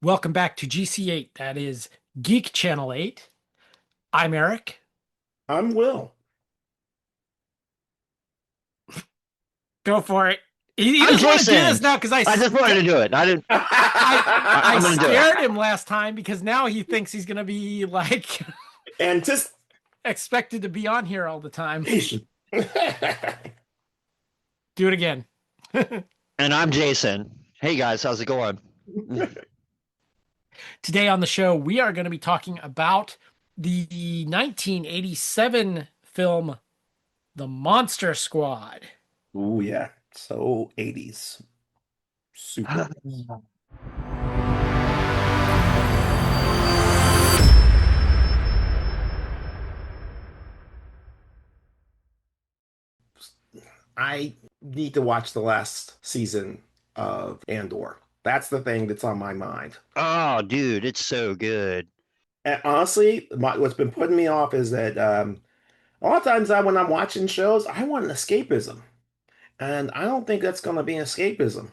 Welcome back to GC8. That is Geek Channel 8. I'm Eric. I'm Will. Go for it. He I'm doesn't want to do this Jason. now because I just wanted to do it. I didn't. I I I'm going to do it. scared him last time because now he thinks he's gonna be like Anticipation. expected to be on here all the time. Do it again. And I'm Jason. Hey guys, how's it going? Today on the show, we are going to be talking about the 1987 film The Monster Squad. Ooh, yeah. So 80s. Super. I need to watch the last season of Andor. That's the thing that's on my mind. Oh, dude, it's so good. And honestly, what's been putting me off is that a lot of times when I'm watching shows, I want an escapism. And I don't think that's going to be an escapism.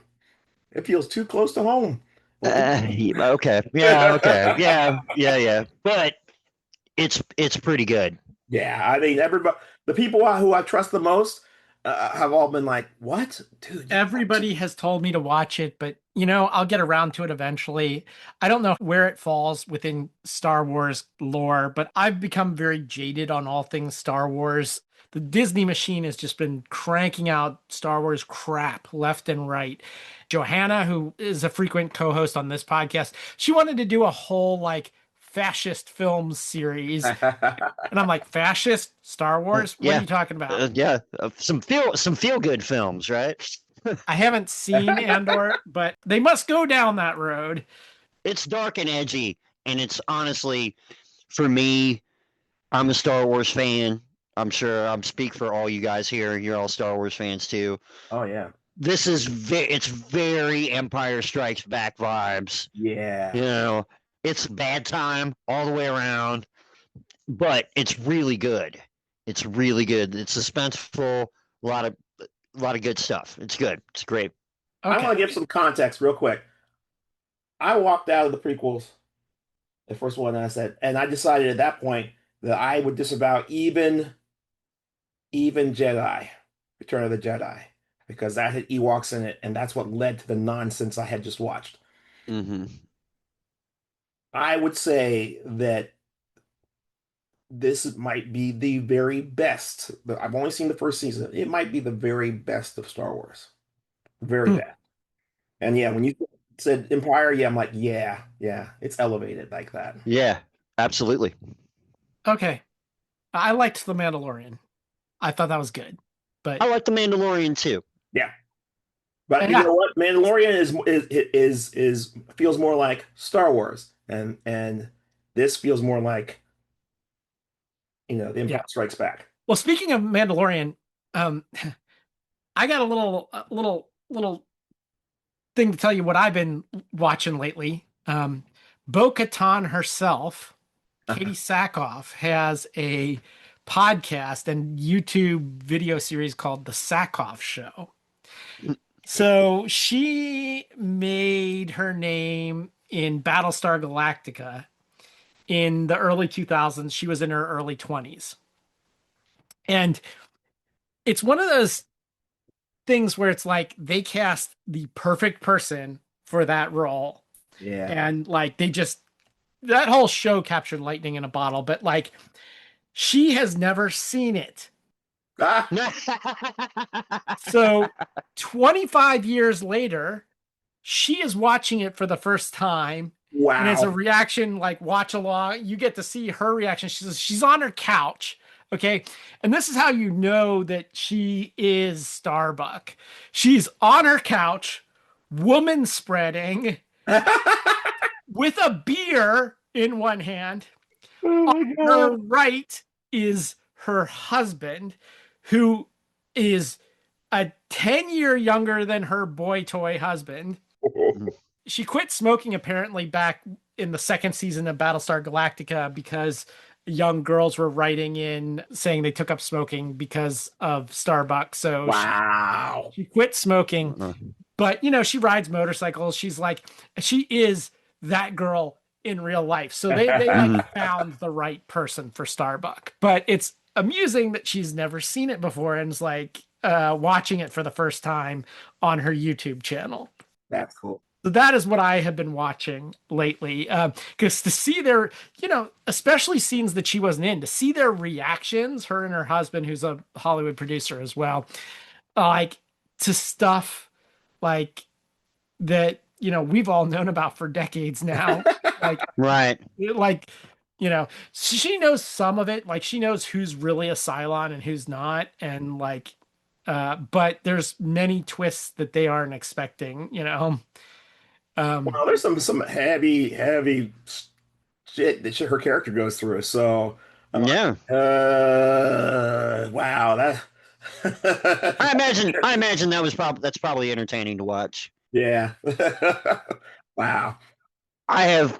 It feels too close to home. Okay. Yeah. Okay. Yeah. But it's pretty good. Yeah, I mean, everybody, the people who I trust the most have all been like, "What, dude? Everybody has told me to watch it, but I'll get around to it eventually. I don't know where it falls within Star Wars lore, but I've become very jaded on all things Star Wars. The Disney machine has just been cranking out Star Wars crap left and right. Johanna, who is a frequent co-host on this podcast, she wanted to do a whole fascist films series. And I'm like, fascist Star Wars? What are Yeah. you talking about? Yeah. Some feel good films, right? I haven't seen Andor, but they must go down that road. It's dark and edgy, and it's honestly, for me, I'm a Star Wars fan. I'm sure I'm speak for all you guys here. You're all Star Wars fans too. Oh yeah, This is it's very Empire Strikes Back vibes. yeah, You know, it's bad time all the way around, but it's really good. It's really good. It's suspenseful. A lot of good stuff. It's good. It's great. I want Okay. to give some context real quick. I walked out of the prequels, the first one, and I said, and I decided at that point that I would disavow even Jedi, Return of the Jedi, because that had Ewoks in it, and that's what led to the nonsense I had just watched. Hmm. I would say that this might be the very best. I've only seen the first season. It might be the very best of Star Wars. Very Hmm. best. And yeah, when you said Empire, yeah, I'm like, yeah, it's elevated like that. Yeah, absolutely. Okay. I liked The Mandalorian. I thought that was good. But I like The Mandalorian too. Yeah. But you yeah, know what? Mandalorian is feels more like Star Wars, and this feels more like The yeah. Empire Strikes Back. Well, speaking of Mandalorian, um, I got a little thing to tell you what I've been watching lately. Bo-Katan herself, Katie Sackhoff, has a podcast and YouTube video series called The Sackhoff Show. So she made her name in Battlestar Galactica in the early 2000s. She was in her early 20s. And it's one of those things where it's like they cast the perfect person for that role. Yeah. And they just, that whole show captured lightning in a bottle, but she has never seen it. Ah, So 25 years later, she is watching it for the first time. And as a wow. reaction, watch along, you get to see her reaction. She says she's on her couch. Okay. And this is how you know that she is Starbuck. She's on her couch, woman spreading, with a beer in one hand. Oh On my her God. right is her husband, who is a 10-year younger than her boy toy husband. She quit smoking apparently back in the second season of Battlestar Galactica because young girls were writing in saying they took up smoking because of Starbucks. So she Wow. she quit smoking, but she rides motorcycles. She is that girl in real life. So they Mhm. like found the right person for Starbuck. But it's amusing that she's never seen it before and is like watching it for the first time on her YouTube channel. That's cool. So that is what I have been watching lately. Because to see their, especially scenes that she wasn't in, to see their reactions, her and her husband, who's a Hollywood producer as well, like to stuff like that, we've all known about for decades now. Like, Right. like, she knows some of it. Like she knows who's really a Cylon and who's not. And like, but there's many twists that they aren't expecting. Um, Well, there's some heavy shit that her character goes through. So, I'm Yeah. like, wow, that, I imagine that's probably entertaining to watch. yeah, wow. I have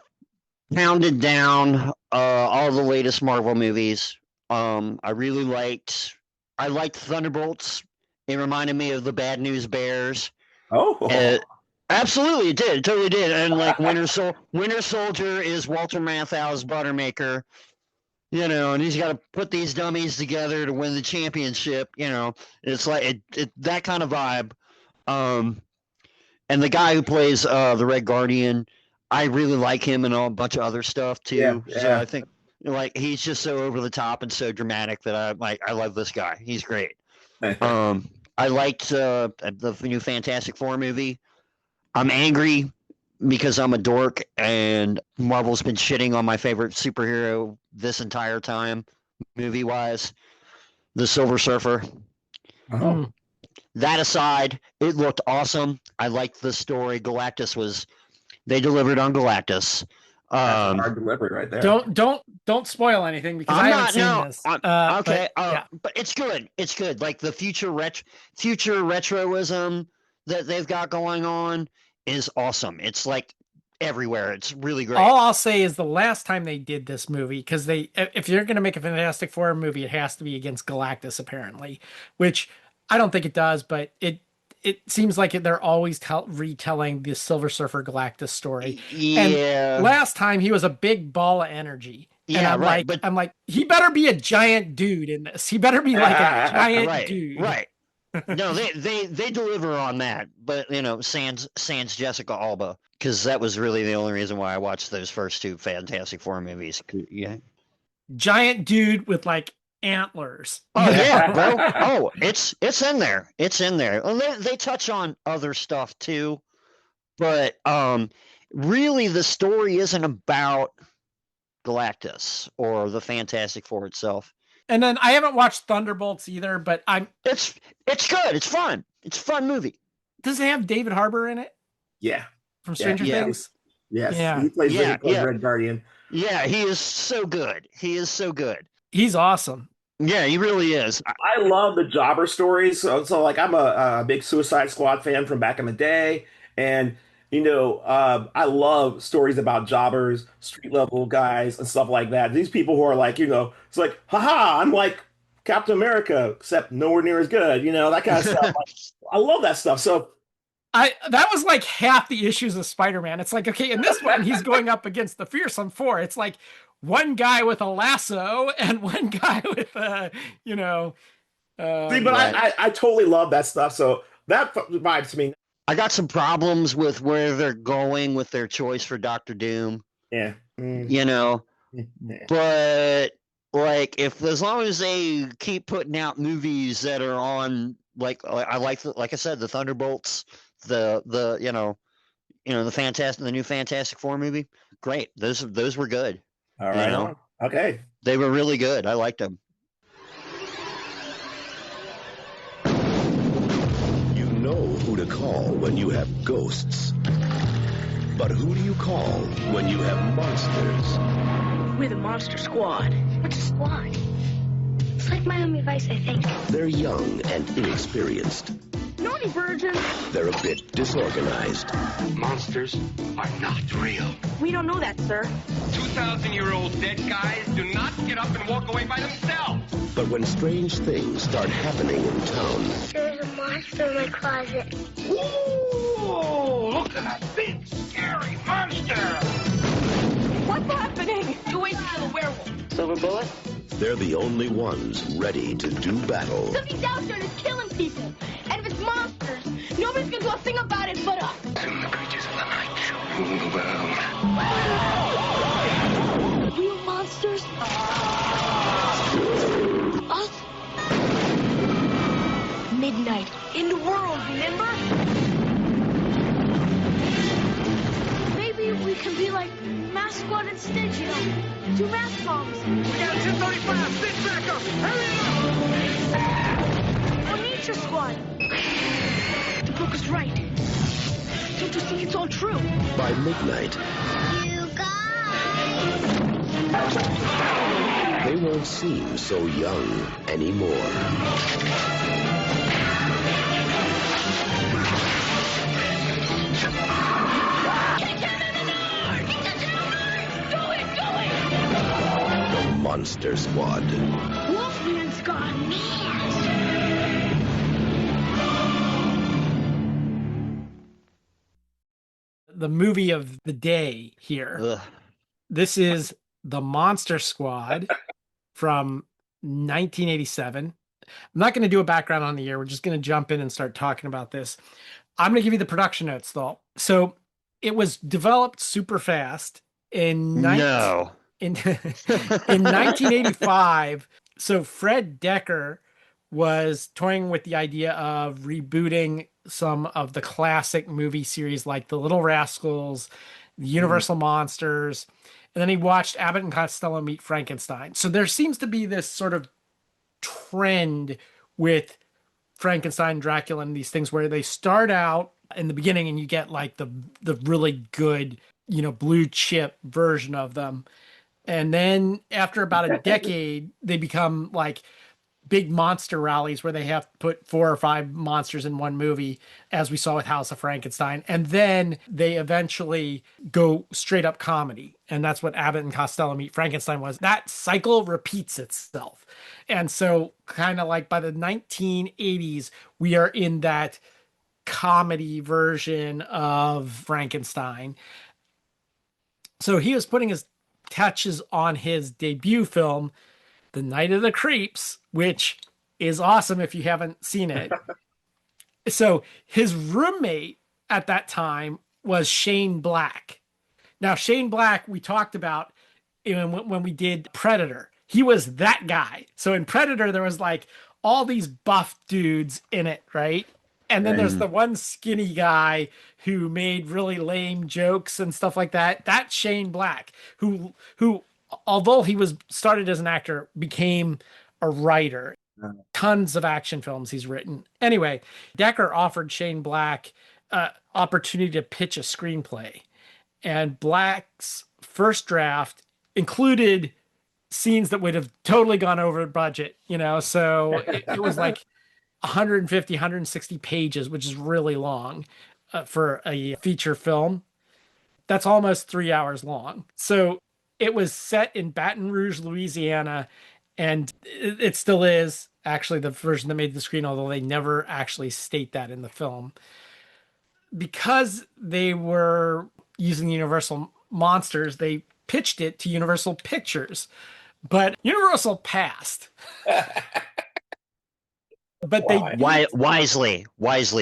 pounded down all the latest Marvel movies. I liked Thunderbolts. It reminded me of the Bad News Bears. Oh, Absolutely, it did. It totally did. And like Winter Soldier is Walter Matthau's Buttermaker, and he's got to put these dummies together to win the championship. It's like that kind of vibe. And the guy who plays the Red Guardian, I really like him and a bunch of other stuff yeah, too. So yeah. I think like he's just so over the top and so dramatic that I love this guy. He's great. I liked the new Fantastic Four movie. I'm angry because I'm a dork and Marvel's been shitting on my favorite superhero this entire time, movie wise, the Silver Surfer. Oh, That aside, it looked awesome. I liked the story. They delivered on Galactus. that's a Um, hard delivery right there. don't spoil anything because I I'm haven't not seen no. this. Okay, Yeah. but it's good. It's good. Like the future retroism that they've got going on is awesome. It's like everywhere. It's really great. All I'll say is the last time they did this movie, because if you're going to make a Fantastic Four movie, it has to be against Galactus, apparently, which I don't think it does, but it seems like they're always retelling the Silver Surfer Galactus story. And Yeah. last time he was a big ball of energy. And Yeah, right. But I'm like, he better be a giant dude in this. He better be like a giant right, dude. right. No, they deliver on that, but sans Jessica Alba, because that was really the only reason why I watched those first two Fantastic Four movies. Yeah. Giant dude with like antlers. Oh yeah, bro. Oh, it's in there. It's in there. Well, they touch on other stuff too, but really the story isn't about Galactus or the Fantastic Four itself. And then I haven't watched Thunderbolts either, but It's good. It's fun. It's a fun movie. does it have David Harbour in it Yeah, from Stranger yeah. Things? yes. Yeah. He plays Yeah. Red Guardian. Yeah, he is so good. He is so good. He's awesome. Yeah, he really is. I love the jobber stories. So like I'm a big Suicide Squad fan from back in the day, and I love stories about jobbers, street level guys, and stuff like that. These people who are like, it's like, haha, I'm like Captain America, except nowhere near as good. That kind of stuff. Like, I love that stuff. So That was like half the issues of Spider-Man. It's like, okay, in this one, he's going up against the Fearsome Four. It's like one guy with a lasso and one guy with see, but Right. I totally love that stuff. So that vibes to me. I got some problems with where they're going with their choice for Doctor Doom, Yeah. Yeah. but like as long as they keep putting out movies that are on like I said, the Thunderbolts, the the new Fantastic Four movie, great. Those were good. All right. know? Okay. They were really good. I liked them. You know who to call when you have ghosts. But who do you call when you have monsters? We're the Monster Squad. What's a squad? It's like Miami Vice, I think. They're young and inexperienced. Naughty virgin. They're a bit disorganized. Monsters are not real. We don't know that, sir. 2,000-year-old dead guys do not get up and walk away by themselves. But when strange things start happening in town, There's a monster in my closet. Ooh, look at that big, scary monster. a werewolf. Silver bullet? They're the only ones ready to do battle. Something's out there that's killing people. And if it's monsters, nobody's gonna do a thing about it but us. Soon the creatures of the night shall rule the world. Real monsters? Us? Midnight. In the world, remember? Maybe we can be like Mask Squad instead, you know? Do mask bombs. We got 1035. Sit back up. Hurry up. Or Nature Squad. The book is right. Don't you think it's all true? By midnight, You guys! they won't seem so young anymore. The Monster Squad. Wolfman's gone mad. The movie of the day here. Ugh. This is The Monster Squad from 1987. I'm not going to do a background on the year. We're just going to jump in and start talking about this. I'm going to give you the production notes, though. So it was developed super fast in No. in 1985. So Fred Decker was toying with the idea of rebooting some of the classic movie series like The Little Rascals, the Universal Monsters, and then he watched Abbott and Costello meet Frankenstein. So there seems to be this sort of trend with Frankenstein, Dracula, and these things where they start out in the beginning and you get like the really good, blue chip version of them. And then after about a decade, they become like big monster rallies where they have to put 4 or 5 monsters in one movie, as we saw with House of Frankenstein. And then they eventually go straight up comedy. And that's what Abbott and Costello Meet Frankenstein was. That cycle repeats itself. And so kind of like by the 1980s, we are in that comedy version of Frankenstein. So he was putting his touches on his debut film, The Night of the Creeps, which is awesome if you haven't seen it. So his roommate at that time was Shane Black. Now, Shane Black, we talked about when we did Predator. He was that guy. So in Predator, there was like all these buff dudes in it, right? And then there's the one skinny guy who made really lame jokes and stuff like that. That's Shane Black, who although he was started as an actor, became a writer. Tons of action films he's written. Anyway, Decker offered Shane Black opportunity to pitch a screenplay. And Black's first draft included scenes that would have totally gone over budget, so it was like 150, 160 pages, which is really long for a feature film. That's almost 3 hours long. So it was set in Baton Rouge, Louisiana, and it still is actually the version that made the screen, although they never actually state that in the film. Because they were using Universal Monsters, they pitched it to Universal Pictures, but Universal passed. But wisely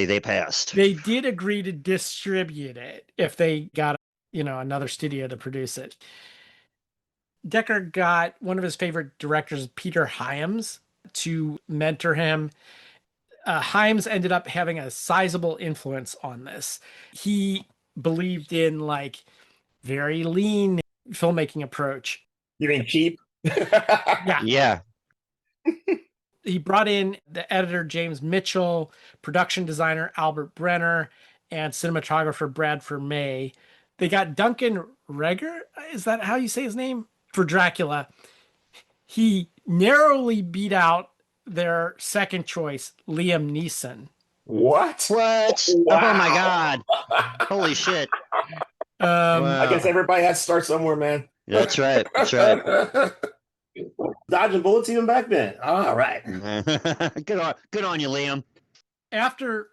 they passed. They did agree to distribute it if they got another studio to produce it. Decker got one of his favorite directors, Peter Hyams, to mentor him. Hyams ended up having a sizable influence on this. He believed in like very lean filmmaking approach. You mean cheap? Yeah. He brought in the editor, James Mitchell, production designer, Albert Brenner, and cinematographer, Bradford May. They got Duncan Reger, is that how you say his name? For Dracula. He narrowly beat out their second choice, Liam Neeson. What? Wow. Oh my God. Holy shit. Wow. I guess everybody has to start somewhere, man. That's right. Dodging bullets even back then. All right. Good on you, Liam. After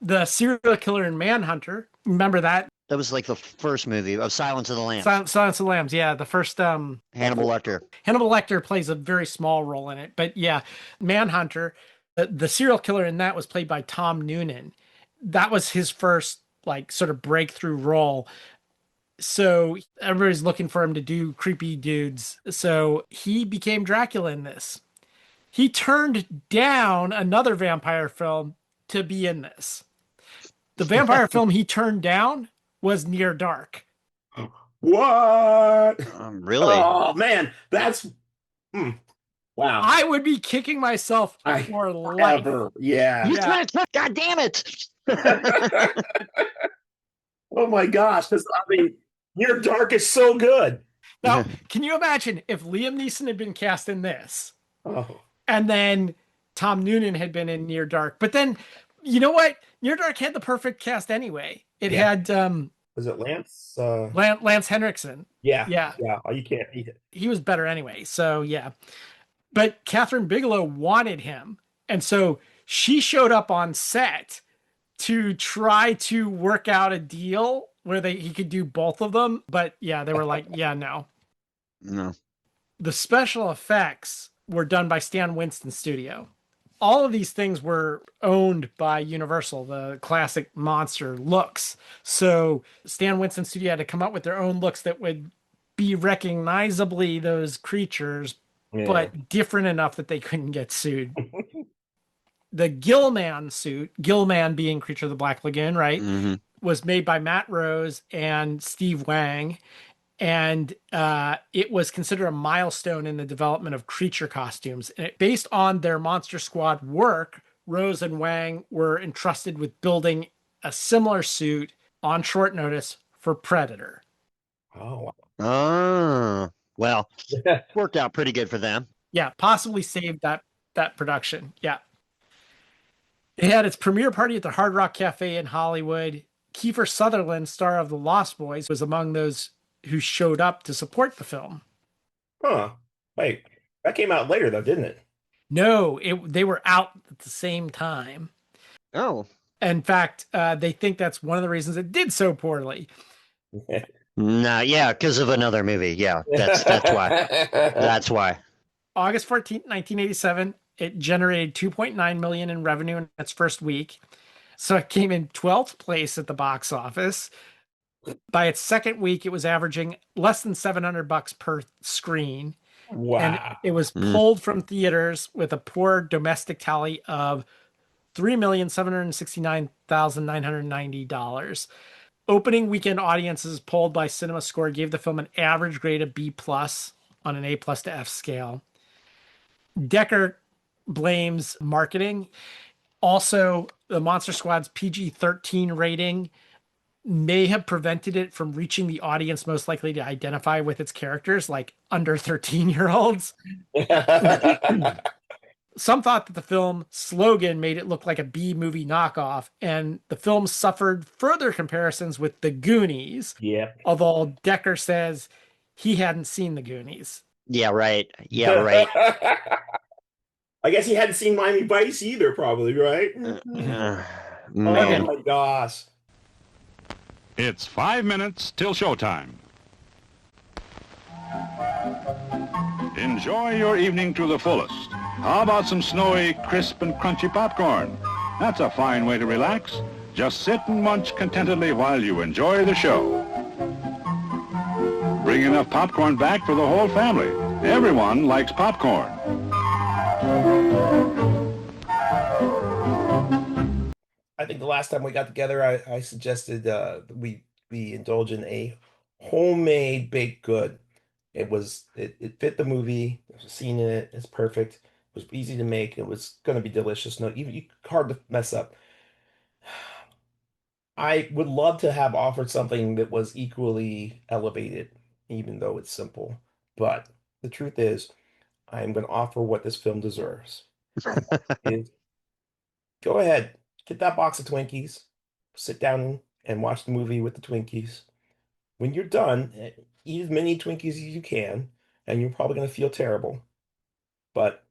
the Serial Killer and Manhunter, remember that? That was like the first movie of Silence of the Lambs. Silence of the Lambs. Yeah, the first Hannibal Lecter. Hannibal Lecter plays a very small role in it, but yeah, Manhunter, the serial killer in that was played by Tom Noonan. That was his first like sort of breakthrough role. So everybody's looking for him to do creepy dudes. So he became Dracula in this. He turned down another vampire film to be in this. The vampire film he turned down was Near Dark. What? Really? Oh man, that's wow. I would be kicking myself for life. Ever. Yeah. You can't. God damn it! Oh my gosh. I mean, Near Dark is so good. Now, can you imagine if Liam Neeson had been cast in this, Oh. and then Tom Noonan had been in Near Dark? But then, you know what? Near Dark had the perfect cast anyway. It had was it Lance? Lance Henriksen. Yeah. Yeah. Oh, you can't beat it. He was better anyway. So yeah. But Catherine Bigelow wanted him. And so she showed up on set to try to work out a deal where he could do both of them. But yeah, they were like, yeah, no. No. The special effects were done by Stan Winston Studio. All of these things were owned by Universal, the classic monster looks. So Stan Winston Studio had to come up with their own looks that would be recognizably those creatures, but different enough that they couldn't get sued. The Gillman suit, Gillman being Creature of the Black Lagoon, right, was made by Matt Rose and Steve Wang. And it was considered a milestone in the development of creature costumes. And based on their Monster Squad work, Rose and Wang were entrusted with building a similar suit on short notice for Predator. Oh. Well, worked out pretty good for them. Yeah, possibly saved that production. Yeah. It had its premiere party at the Hard Rock Cafe in Hollywood. Kiefer Sutherland, star of The Lost Boys, was among those who showed up to support the film. Huh. Wait, that came out later though, didn't it? No, they were out at the same time. Oh. In fact, they think that's one of the reasons it did so poorly. No, yeah, because of another movie. Yeah, that's why. That's why. August 14th, 1987, it generated $2.9 million in revenue in its first week. So it came in 12th place at the box office. By its second week, it was averaging less than $700 per screen. Wow. And it was pulled from theaters with a poor domestic tally of $3,769,990. Opening weekend audiences polled by CinemaScore gave the film an average grade of B+ on an A+ to F scale. Decker blames marketing. Also, the Monster Squad's PG-13 rating may have prevented it from reaching the audience most likely to identify with its characters, like under 13-year-olds. Some thought that the film slogan made it look like a B movie knockoff, and the film suffered further comparisons with The Goonies. Yeah. Although Decker says he hadn't seen The Goonies. Yeah, right. Yeah, right. I guess he hadn't seen Miami Vice either, probably, right? Man. Oh my gosh. It's 5 minutes till showtime. Enjoy your evening to the fullest. How about some snowy, crisp, and crunchy popcorn? That's a fine way to relax. Just sit and munch contentedly while you enjoy the show. Bring enough popcorn back for the whole family. Everyone likes popcorn. I think the last time we got together, I suggested we indulge in a homemade baked good. It fit the movie. There's a scene in it. It's perfect. It was easy to make. It was going to be delicious. No, even hard to mess up. I would love to have offered something that was equally elevated, even though it's simple. But the truth is, I am going to offer what this film deserves. Go ahead, get that box of Twinkies, sit down and watch the movie with the Twinkies. When you're done, eat as many Twinkies as you can, and you're probably going to feel terrible. But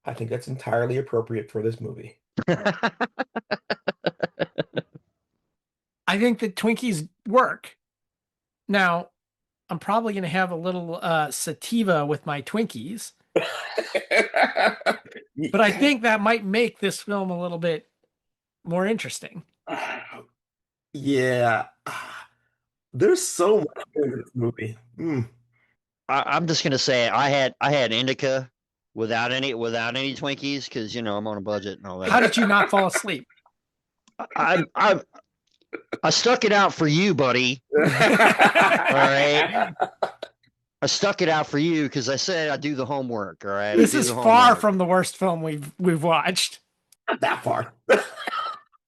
I think that's entirely appropriate for this movie. I I think that Twinkies work. Now, I'm probably going to have a little sativa with my Twinkies, but I think that might make this film a little bit more interesting. Yeah. There's so much in this movie. I'm just gonna say I had indica without any Twinkies because I'm on a budget and all How that. did you not fall asleep? I I stuck it out for you, buddy. All right. I stuck it out for you because I said I'd do the homework. All right. I This do is the far homework. from the worst film we've watched. Not that far.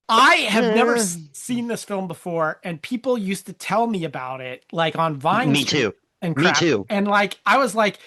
I have never Eh. seen this film before, and people used to tell me about it, like on Vine Me Street too. and Me crap. too. And like, I was like,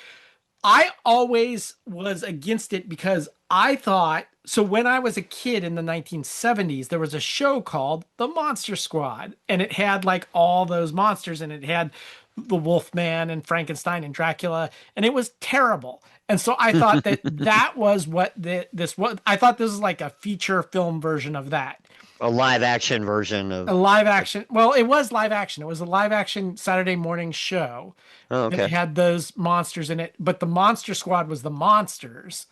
I always was against it because I thought so when I was a kid in the 1970s, there was a show called The Monster Squad, and it had like all those monsters, and it had the Wolfman and Frankenstein and Dracula, and it was terrible. And so I thought that that was what this was. I thought this was like a feature film version of that. A live action version A of. live action. Well, it was live action. It was a live action Saturday morning show Oh, that okay. had those monsters in it, but the Monster Squad was the monsters,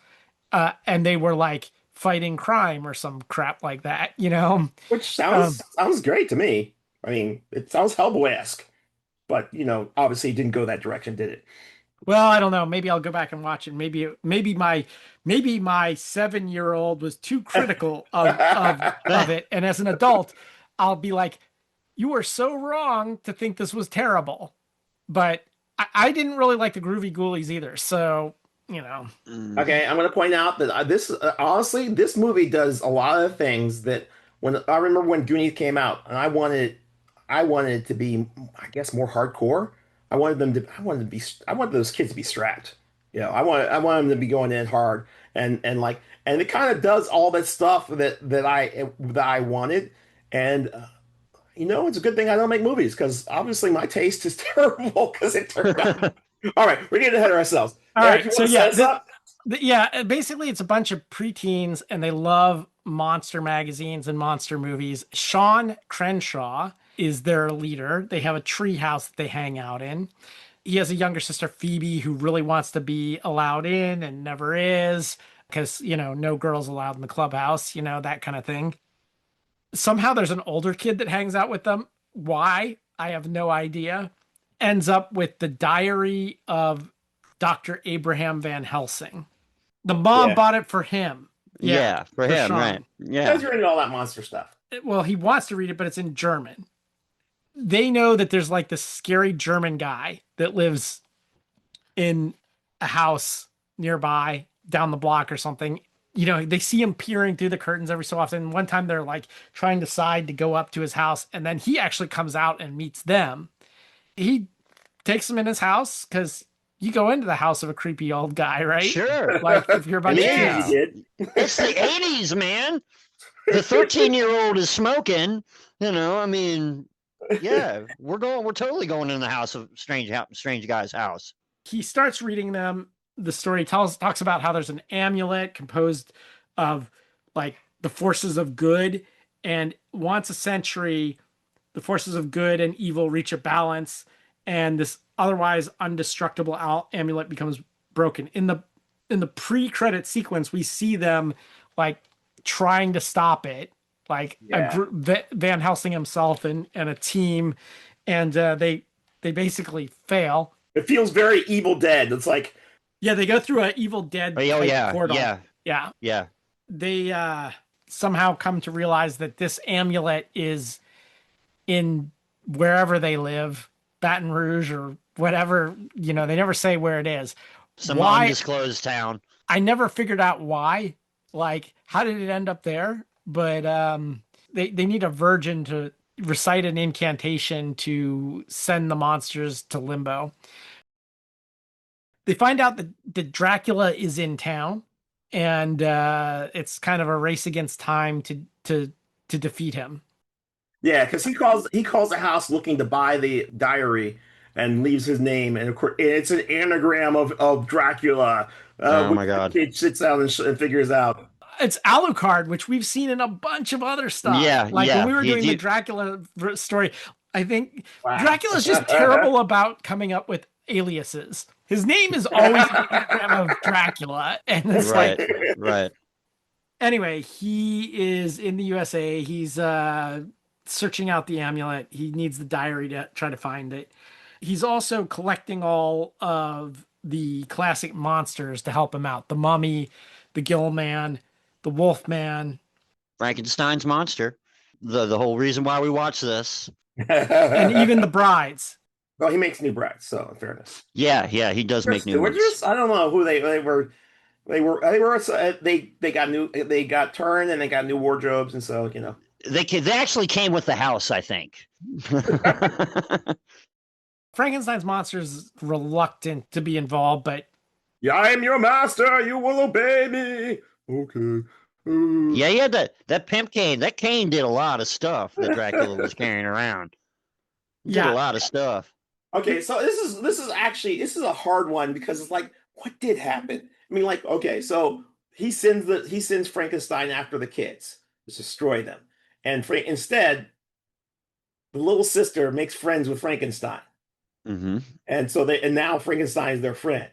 and they were like fighting crime or some crap like that, you know? Which sounds great to me. I mean, it sounds Hellboy-esque, but obviously it didn't go that direction, did it? Well, I don't know. Maybe I'll go back and watch it. Maybe my 7-year-old was too critical of it, and as an adult, I'll be like, "You were so wrong to think this was terrible." But I didn't really like the Groovy Ghoulies either, so you know. Okay, I'm going to point out that this honestly, this movie does a lot of things that when I remember when Goonies came out, and I wanted it to be, I guess, more hardcore. I wanted those kids to be strapped. I want them to be going in hard and like, and it kind of does all that stuff that I wanted. And it's a good thing I don't make movies because obviously my taste is terrible because it turned out. All right, we're getting ahead of ourselves. All Eric, right, you so want to set us up? yeah, basically it's a bunch of preteens and they love monster magazines and monster movies. Sean Crenshaw is their leader. They have a tree house that they hang out in. He has a younger sister, Phoebe, who really wants to be allowed in and never is because, no girls allowed in the clubhouse, that kind of thing. Somehow there's an older kid that hangs out with them. Why? I have no idea. Ends up with the diary of Dr. Abraham Van Helsing. The mom Yeah. bought it for him. Yeah, for him, Sean. right? You Yeah. guys are into all that monster stuff. Well, he wants to read it, but it's in German. They know that there's like this scary German guy that lives in a house nearby down the block or something. They see him peering through the curtains every so often. One time they're like trying to decide to go up to his house, and then he actually comes out and meets them. He takes them in his house because you go into the house of a creepy old guy, right? Sure. Like if you're a bunch Yeah. of kids. You did. It's the 80s, man. The 13-year-old is smoking. I mean, yeah, we're totally going in the house of strange guy's house. He starts reading them. The story talks about how there's an amulet composed of like the forces of good, and once a century, the forces of good and evil reach a balance, and this otherwise undestructible amulet becomes broken. In the pre-credit sequence, we see them like trying to stop it, like Yeah. Van Helsing himself and a team, and they basically fail. It feels very Evil Dead. It's like, Yeah, they go through an Evil Dead Oh, type yeah, portal. yeah, Yeah. yeah. They somehow come to realize that this amulet is in wherever they live, Baton Rouge or whatever. They never say where it is. Some Why? undisclosed town. I never figured out why. Like, how did it end up there? But they need a virgin to recite an incantation to send the monsters to limbo. They find out that Dracula is in town, and it's kind of a race against time to defeat him. yeah, because he calls the house looking to buy the diary and leaves his name, and of course it's an anagram of Dracula. Oh which my the God. kid sits down and figures out. it's Alucard, which we've seen in a bunch of other stuff. Yeah, Like when yeah. we were doing the Dracula story, I think Wow. Dracula's just terrible about coming up with aliases. His name is always an anagram of Dracula, and it's Right, like, right. anyway, he is in the USA. He's searching out the amulet. He needs the diary to try to find it. He's also collecting all of the classic monsters to help him out. The mummy, the gill man, the wolf man, Frankenstein's monster. The whole reason why we watch this. and even the brides. Well, he makes new brides, so in fairness. Yeah, he does make new ones. I don't know who they were. They got turned and they got new wardrobes, and so They actually came with the house, I think. Frankenstein's monster is reluctant to be involved, but yeah, I am your master. You will obey me. Okay. Yeah, he had that pimp cane. That cane did a lot of stuff that Dracula was carrying around. Did a lot of stuff. Okay, so this is a hard one because it's like, what did happen? I mean, like, okay, so he sends Frankenstein after the kids to destroy them, and instead, the little sister makes friends with Frankenstein, and so now Frankenstein is their friend,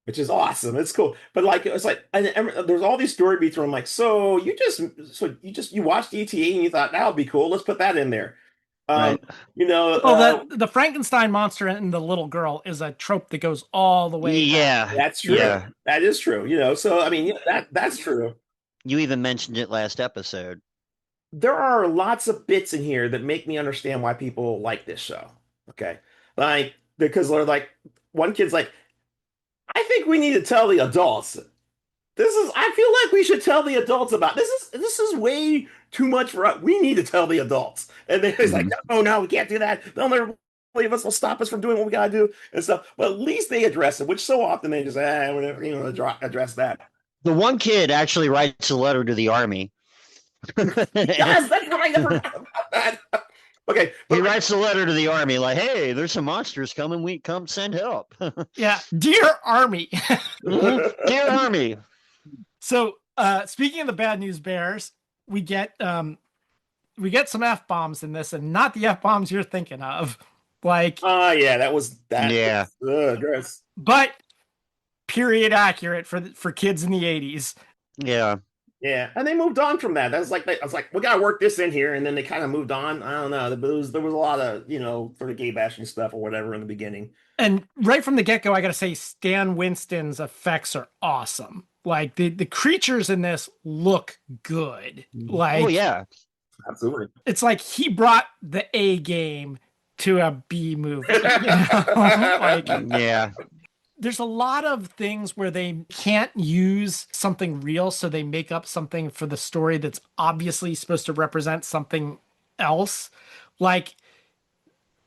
which is awesome. It's cool, but like it's like, and there's all these story beats where I'm like, so you watched ETA and you thought that would be cool. Let's put that in there. Right. The Frankenstein monster and the little girl is a trope that goes all the way. Yeah, that's true. Yeah. That is true. So I mean, that's true. You even mentioned it last episode. There are lots of bits in here that make me understand why people like this show. Okay, like because they're like, one kid's like, I think we need to tell the adults. I feel like we should tell the adults about this. This is way too much for us. We need to tell the adults. And then he's like, no, we can't do that. They'll never believe us. They'll stop us from doing what we gotta do and stuff. But at least they address it, which so often they just whatever, address that. The one kid actually writes a letter to the army. Yes, that's right. I never forgot about that. Okay. He writes a letter to the army like, hey, there's some monsters coming. We come send help. Yeah. Dear Army. Dear Army. So speaking of the bad news bears, we get some F-bombs in this, and not the F-bombs you're thinking of. Like that was that. Yeah. Gross. But period accurate for kids in the 80s. Yeah. Yeah, and they moved on from that. I was like, we gotta work this in here, and then they kind of moved on. I don't know. There was a lot of sort of gay bashing stuff or whatever in the beginning. And right from the get-go, I gotta say, Stan Winston's effects are awesome. Like the creatures in this look good. Like, oh yeah, absolutely. It's like he brought the A game to a B movie. Like, yeah. There's a lot of things where they can't use something real, so they make up something for the story that's obviously supposed to represent something else. Like,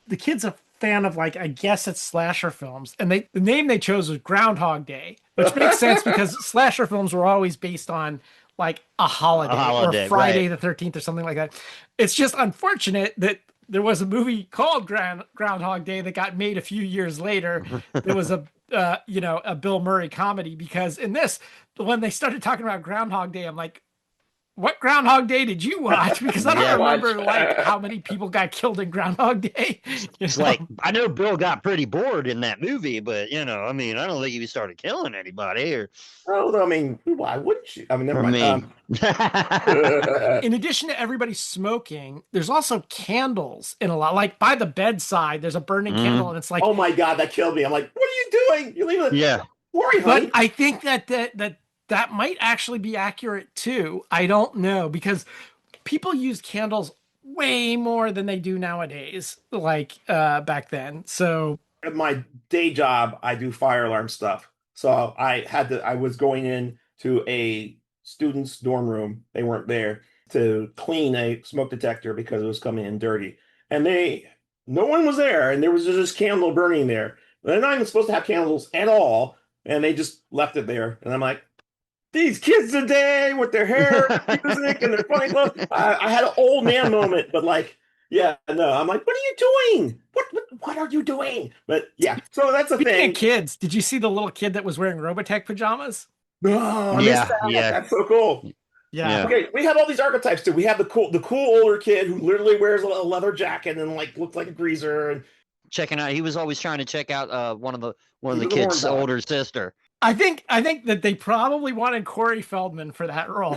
the kid's a fan of, like, I guess it's slasher films, and the name they chose was Groundhog Day, which makes sense because slasher films were always based on like a holiday or Friday the 13th or something like that. It's just unfortunate that there was a movie called Groundhog Day that got made a few years later. There was a Bill Murray comedy, because in this, when they started talking about Groundhog Day, I'm like, what Groundhog Day did you watch? Because I don't remember like how many people got killed in Groundhog Day. It's like, I know Bill got pretty bored in that movie, but I mean, I don't think he started killing anybody. Or, well, I mean, why wouldn't you? I mean, never mind. In addition to everybody smoking, there's also candles in a lot. Like by the bedside, there's a burning candle, and it's like, oh my god, that killed me. I'm like, what are you doing? You leave it. Yeah. Worry, but honey. I think that might actually be accurate too. I don't know, because people use candles way more than they do nowadays, like back then. So at my day job, I do fire alarm stuff. So I was going in to a student's dorm room. They weren't there to clean a smoke detector because it was coming in dirty. And no one was there. And there was just this candle burning there. They're not even supposed to have candles at all. And they just left it there. And I'm like, these kids today with their hair, music, and their funny clothes. I had an old man moment, but like, yeah, no, I'm like, what are you doing? What are you doing? But yeah, so that's a thing. Kids, did you see the little kid that was wearing Robotech pajamas? No, yeah, that's so cool. Yeah. Okay, we have all these archetypes too. We have the cool older kid who literally wears a leather jacket and like looks like a greaser, and Checking out. He was always trying to check out one of the the horn kids' dog. older sister. I think that they probably wanted Corey Feldman for that role,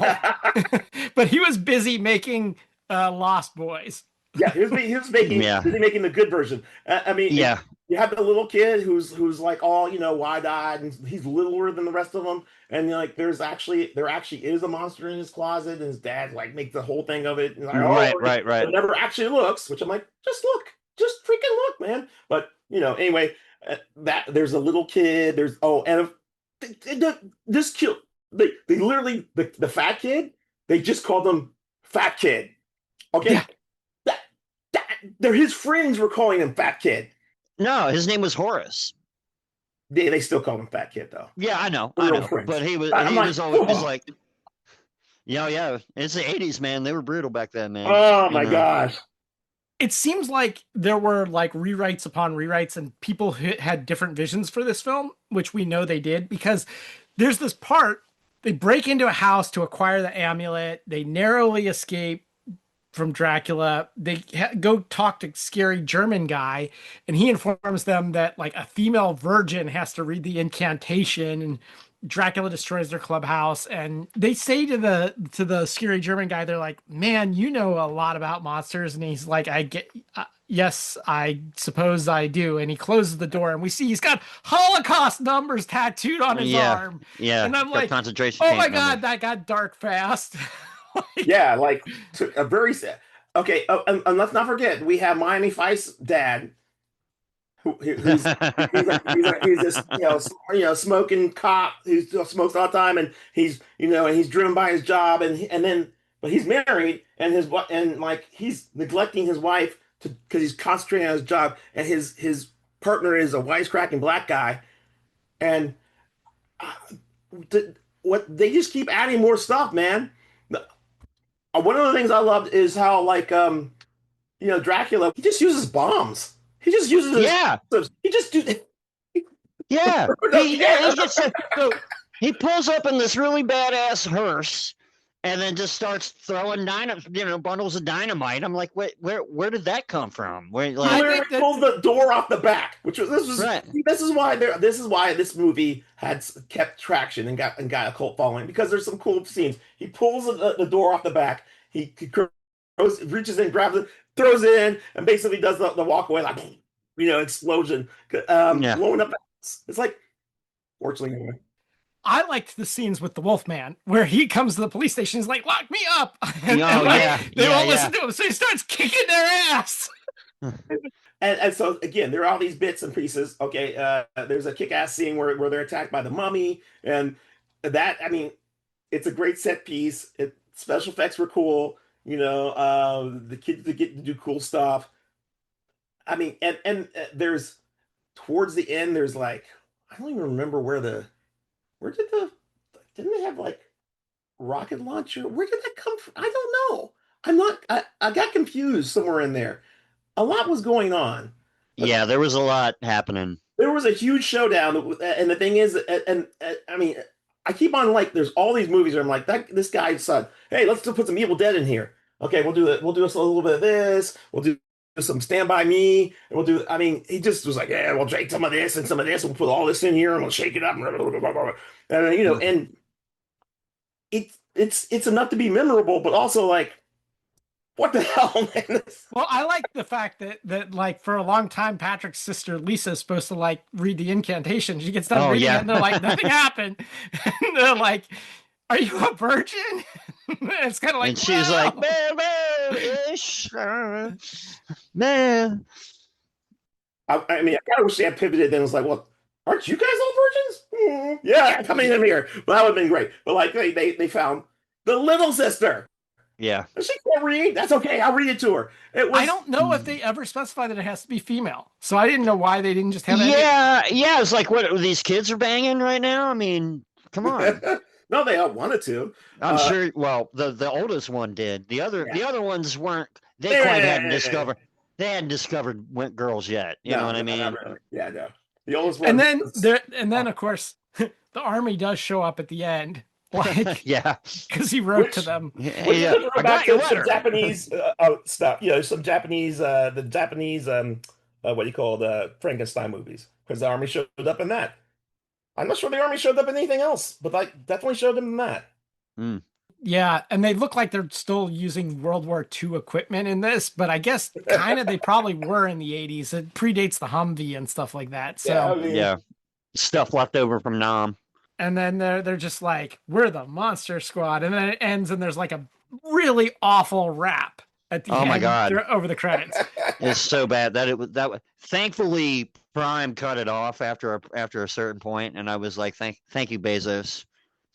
but he was busy making Lost Boys. Yeah, he was making Yeah. making the good version. I mean, Yeah. you have the little kid who's like all wide-eyed, and he's littler than the rest of them. And like, there actually is a monster in his closet, and his dad like makes the whole thing of it. And like, Right. it never actually looks. Which I'm like, just look, just freaking look, man. But anyway, that there's a little kid. There's and this kid, they literally the fat kid. They just called him Fat Kid. Okay. Yeah. His friends were calling him Fat Kid. No, his name was Horace. They still call him Fat Kid though. Yeah, I know. Friends. But he was always like, yeah. It's the '80s, man. They were brutal back then, man. Oh my gosh. It seems like there were like rewrites upon rewrites, and people had different visions for this film, which we know they did, because there's this part, they break into a house to acquire the amulet. They narrowly escape from Dracula. They go talk to scary German guy, and he informs them that like a female virgin has to read the incantation, and Dracula destroys their clubhouse. And they say to the scary German guy, they're like, "Man, you know a lot about monsters." And he's like, "I get, yes, I suppose I do." And he closes the door, and we see he's got Holocaust numbers tattooed on his arm. Yeah, and I'm like, concentration. "Oh my God, that got dark fast." Yeah, like a very sad. Okay, and let's not forget we have Miami Vice dad, he's this smoking cop who smokes all the time, and he's driven by his job, but he's married, and like he's neglecting his wife because he's concentrating on his job, and his partner is a wisecracking black guy, and what they just keep adding more stuff, man. One of the things I loved is how like Dracula, he just uses bombs. He just uses he just do. Yeah. He pulls up in this really badass hearse and then just starts throwing bundles of dynamite. I'm like, where did that come from? He pulls the door off the back, right. This is why this movie had kept traction and got a cult following, because there's some cool scenes. He pulls the door off the back. He reaches in, grabs it, throws it in, and basically does the walk away like explosion, blowing up. It's like, fortunately, anyway. I liked the scenes with the Wolfman where he comes to the police station. He's like, "Lock me up!" They won't listen to him, so he starts kicking their ass. And so again, there are all these bits and pieces. Okay, there's a kick-ass scene where they're attacked by the mummy, and that, I mean, it's a great set piece. Special effects were cool. The kids get to do cool stuff. I mean, and there's towards the end, there's like, I don't even remember didn't they have like rocket launcher? Where did that come from? I don't know. I got confused somewhere in there. A lot was going on. Yeah, there was a lot happening. There was a huge showdown, and the thing is, and I mean, I keep on like, there's all these movies where I'm like, this guy's son, hey, let's just put some Evil Dead in here. Okay, we'll do it. We'll do a little bit of this. We'll do some Stand By Me, and we'll do. I mean, he just was like, yeah, we'll take some of this and some of this. We'll put all this in here, and we'll shake it up, and and it's enough to be memorable, but also like, what the hell, man? Well, I like the fact that like for a long time, Patrick's sister Lisa is supposed to like read the incantation. She gets done reading it, and they're like, nothing happened. And they're like, "Are you a virgin?" It's kind of like, and she's like, ish, man. I mean, I kind of wish they had pivoted. Then it was like, well, aren't you guys all virgins? Yeah, coming in here. But that would have been great. But like, they found the little sister. Yeah. She can't read. That's okay. I'll read it to her. I don't know if they ever specify that it has to be female. So I didn't know why they didn't just have that. Yeah. It's like, what, these kids are banging right now? I mean, come on. No, they all wanted to. I'm sure. Well, the oldest one did. The other ones weren't. They quite hadn't discovered. They hadn't discovered girls yet. You know what I mean? Really. Yeah, no. The oldest one. And then of course the army does show up at the end. like Yeah. because he wrote to Which them. which is Yeah. a I throwback got your to some letter. Japanese stuff. Some Japanese the Japanese what do you call the Frankenstein movies? Because the army showed up in that. I'm not sure the army showed up in anything else, but like definitely showed them in that. Mm. Yeah, and they look like they're still using World War II equipment in this, but I guess kind of they probably were in the 80s. It predates the Humvee and stuff like that. Yeah, I So, mean, Yeah. Stuff left over from Nam. and then they're just like, we're the Monster Squad, and then it ends and there's like a really awful rap at the Oh my end God. over the credits. It's so bad that it was that was thankfully Prime cut it off after a certain point, and I was like, thank you, Bezos.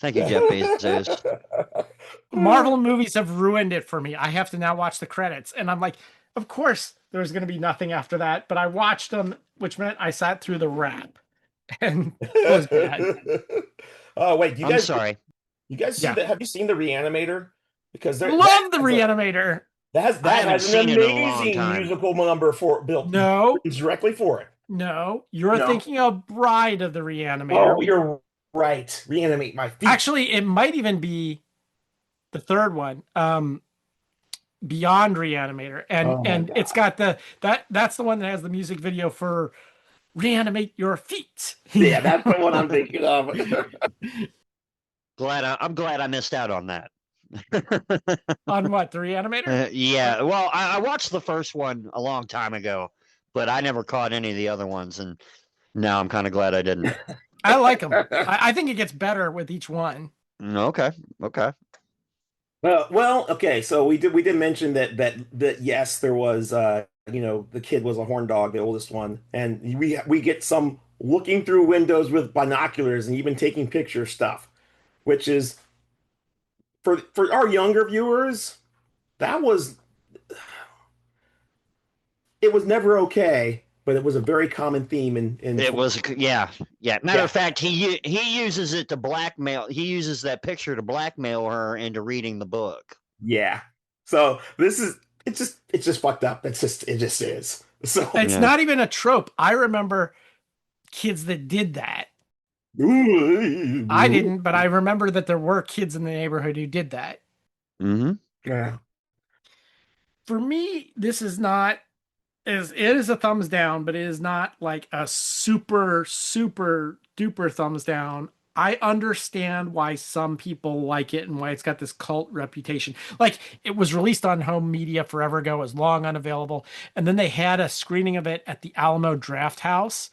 Thank you, Jeff Bezos. Marvel movies have ruined it for me. I have to now watch the credits, and I'm like, of course there's going to be nothing after that, but I watched them, which meant I sat through the rap, and it was bad. Oh wait, I'm sorry. you guys see Yeah, that? Have you seen the Reanimator? Because love the Reanimator. I that haven't has an seen it in a long amazing time. musical number for built No, directly for it. no, you're No. thinking of Bride of the Reanimator. Oh, you're right. Reanimate my feet. Actually, it might even be the third one. Beyond Reanimator, and Oh my and God. it's got that's the one that has the music video for Reanimate Your Feet. Yeah, that's the one I'm thinking of. I'm glad I missed out on that. On what, the Reanimator? Yeah, well, I watched the first one a long time ago, but I never caught any of the other ones, and now I'm kind of glad I didn't. I like them. I think it gets better with each one. Okay, okay. Well, okay. So we did mention that yes, there was the kid was a horn dog, the oldest one, and we get some looking through windows with binoculars and even taking picture stuff, which is for our younger viewers, that was it was never okay, but it was a very common theme in It was, yeah. Matter Yeah. of fact, he uses it to blackmail. He uses that picture to blackmail her into reading the book. yeah. So this is it's just fucked up. It just is. So It's Yeah. not even a trope. I remember kids that did that. I didn't, but I remember that there were kids in the neighborhood who did that. Mm-hmm. Yeah. For me, this is not it is a thumbs down, but it is not like a super duper thumbs down. I understand why some people like it and why it's got this cult reputation. Like, it was released on home media forever ago, it was long unavailable, and then they had a screening of it at the Alamo Draft House.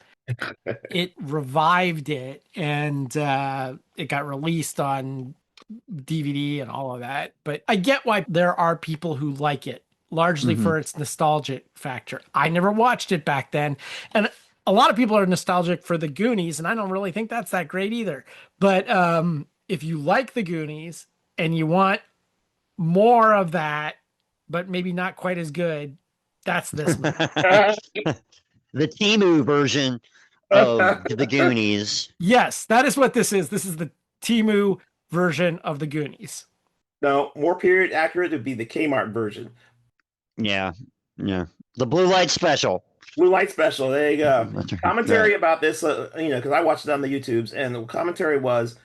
It revived it, and it got released on DVD and all of that. But I get why there are people who like it, largely for its nostalgic factor. I never watched it back then, and a lot of people are nostalgic for the Goonies, and I don't really think that's that great either. But if you like the Goonies and you want more of that, but maybe not quite as good, that's this movie. The Timu version of the Goonies. Yes, that is what this is. This is the Timu version of the Goonies. No, more period accurate would be the Kmart version. Yeah, yeah. The Blue Light Special. Blue Light Special. There you go. That's right. Commentary about this, because I watched it on the YouTubes, and the commentary was,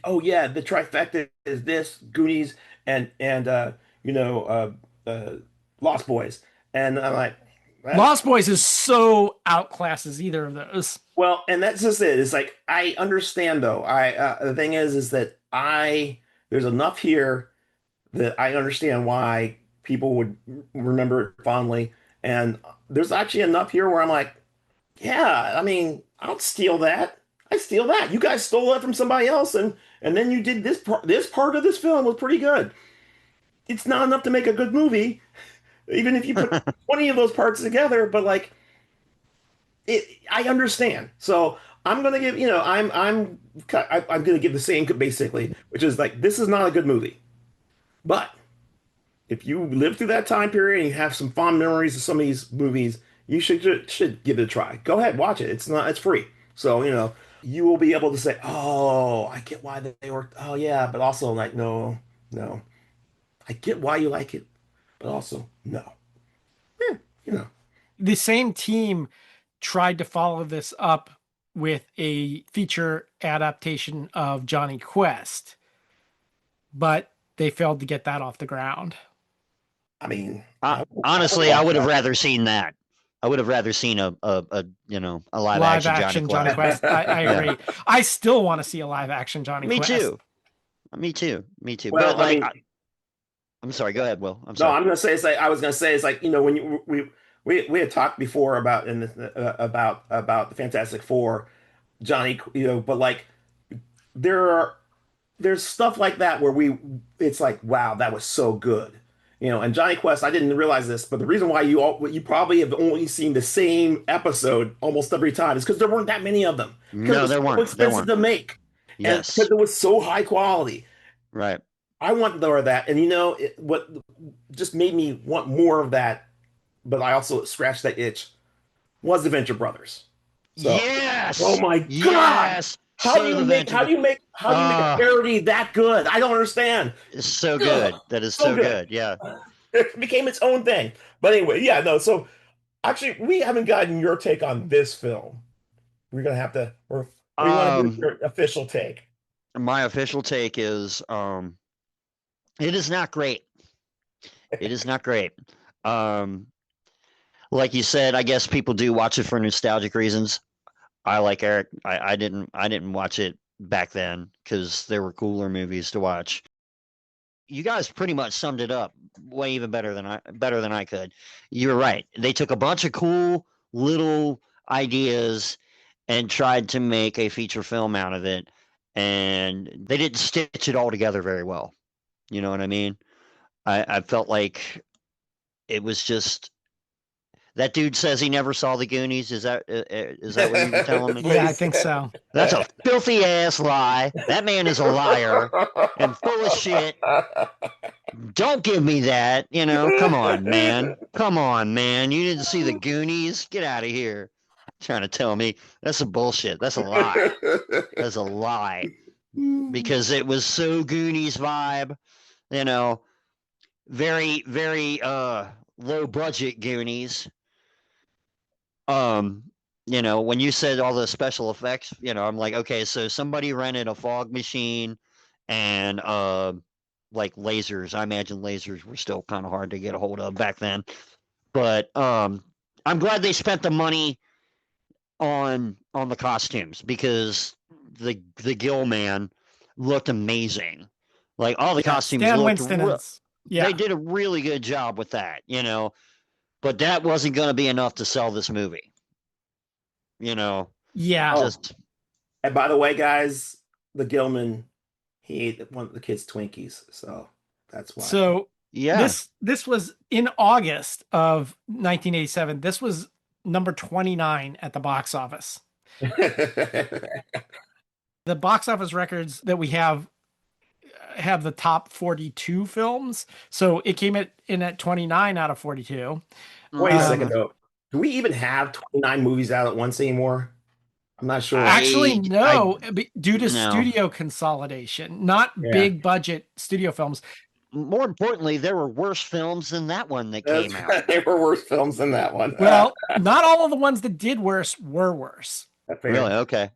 oh yeah, the trifecta is this Goonies and Lost Boys, and I'm like, Lost Boys is so outclasses either of those. well, and that's just it. It's like I understand though. The thing is that there's enough here that I understand why people would remember it fondly, and there's actually enough here where I'm like, yeah, I mean, I'll steal that. I steal that. You guys stole that from somebody else, and then you did this part. This part of this film was pretty good. It's not enough to make a good movie, even if you put 20 of those parts together. But like, I understand. So I'm gonna give I'm gonna give the same basically, which is like this is not a good movie, but if you live through that time period and you have some fond memories of some of these movies, you should give it a try. Go ahead, watch it. It's free. So, you will be able to say, "Oh, I get why they were oh yeah," but also like, "No, no. I get why you like it, but also no." Yeah. The same team tried to follow this up with a feature adaptation of Johnny Quest. but they failed to get that off the ground. I mean, Honestly, I watch would have that. rather seen that. I would have rather seen a live Live action Johnny action Johnny Quest. Quest. I Yeah. agree. I still want to see a live action Johnny Me Quest. too. Me too. Well, But like, I mean, I'm sorry. Go ahead, Will. I'm no, sorry. I'm gonna say it's like I was gonna say it's like when we had talked before about about the Fantastic Four, Johnny, but like there are there's stuff like that where it's like wow, that was so good. And Johnny Quest, I didn't realize this, but the reason why you probably have only seen the same episode almost every time is because there weren't that many of them. Because it No, was there so weren't. There expensive weren't. to make, and because Yes. it was so high quality. Right. I want more of that, and what just made me want more of that, but I also scratched that itch was the Venture Brothers. So, oh Yes. my God, Yes. So the Venture. how do you make a parody that good? I don't understand. It's so Ugh, good. That is so so good. good. Yeah. It became its own thing. But anyway, yeah, no. So actually, we haven't gotten your take on this film. We're gonna have to, or you want to do your official take? My official take is, it is not great. It is not great. Um, like you said, I guess people do watch it for nostalgic reasons. I like Eric. I didn't watch it back then because there were cooler movies to watch. You guys pretty much summed it up way even better than I could. You're right. They took a bunch of cool little ideas and tried to make a feature film out of it, and they didn't stitch it all together very well. You know what I mean? I felt like it was just that dude says he never saw the Goonies. Is that what you were telling me? Yeah, I think so. That's a filthy ass lie. That man is a liar and full of shit. Don't give me that. Come on, man. Come on, man. You didn't see the Goonies? Get out of here. Trying to tell me that's a bullshit. That's a lie. That's a lie. Because it was so Goonies vibe, very, very low budget Goonies. When you said all the special effects, I'm like, okay, so somebody rented a fog machine and like lasers. I imagine lasers were still kind of hard to get a hold of back then. But I'm glad they spent the money on the costumes because the Gill man looked amazing. Like all the costumes Stan looked Winston they did a really good job with that, but that wasn't going to be enough to sell this movie. Yeah. Just And by the way, guys, the Gilman, he ate one of the kids' Twinkies, so that's why. So yeah. This was in August of 1987. This was number 29 at the box office. The box office records that we have the top 42 films. So it came in at 29 out of 42. Wait a second, though. Do we even have 29 movies out at once anymore? I'm not sure. Actually, no, due to No. studio consolidation, not big budget studio films. More importantly, there were worse films than that one that came out. There were worse films than that one. Well, not all of the ones that did worse were worse. Really? Okay.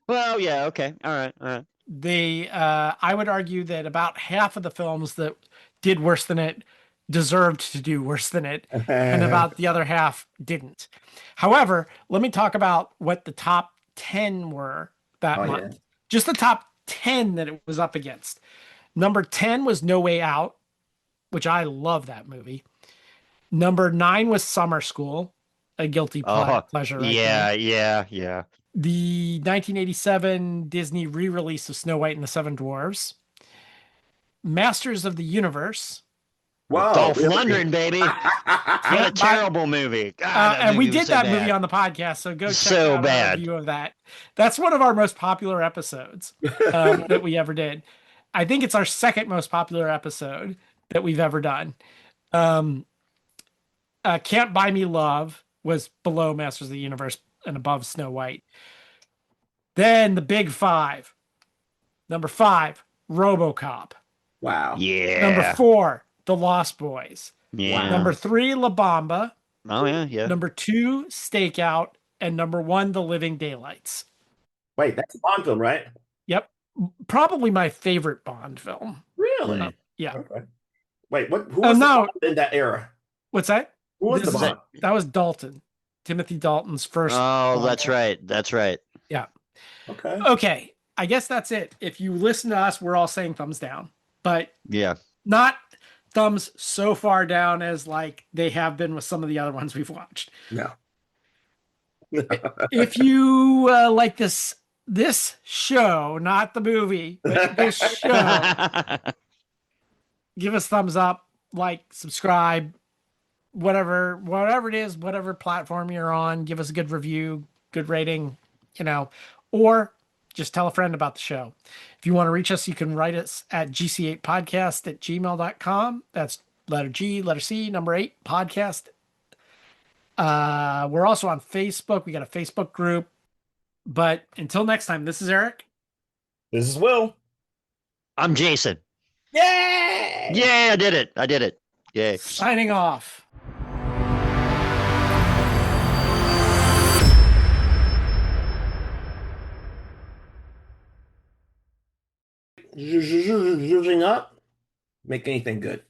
Well, yeah. Okay. All right. I would argue that about half of the films that did worse than it deserved to do worse than it, and about the other half didn't. However, let me talk about what the top 10 were that month. Yeah. Just the top 10 that it was up against. Number 10 was No Way Out, which I love that movie. Number 9 was Summer School, a guilty pleasure. Right there. Yeah. The 1987 Disney re-release of Snow White and the Seven Dwarfs. Masters of the Universe. Wow, Dolph Lundgren, baby. What a terrible movie. God, and we did that movie on the podcast, so go check out our review of that. That's one of our most popular episodes that we ever did. I think it's our second most popular episode that we've ever done. Can't Buy Me Love was below Masters of the Universe and above Snow White. Then the big five. Number 5, RoboCop. Wow. Yeah. Number 4, The Lost Boys. Yeah. Number 3, La Bamba. Oh, yeah. Number 2, Stakeout. And number 1, The Living Daylights. Wait, that's a Bond film, right? Yep. Probably my favorite Bond film. Really? Yeah. Okay. Wait, what? Who Oh was the no, Bond in that era? what's that? Who was This the is Bond? that was Dalton, Timothy Dalton's first Oh, Bond. that's right. That's right. Yeah. Okay. Okay. I guess that's it. If you listen to us, we're all saying thumbs down, but Yeah. not thumbs so far down as like they have been with some of the other ones we've watched. No. If you like this show, not the movie, but this show, give us thumbs up, like, subscribe, whatever it is, whatever platform you're on, give us a good review, good rating, or just tell a friend about the show. If you want to reach us, you can write us at gc8podcast@gmail.com. That's letter G, letter C, number 8 podcast. We're also on Facebook. We got a Facebook group. But until next time, this is Eric. This is Will. I'm Jason. Yay! Yeah, I did it. I did it. Yay. Signing off. Zhuzhing up. Make anything good.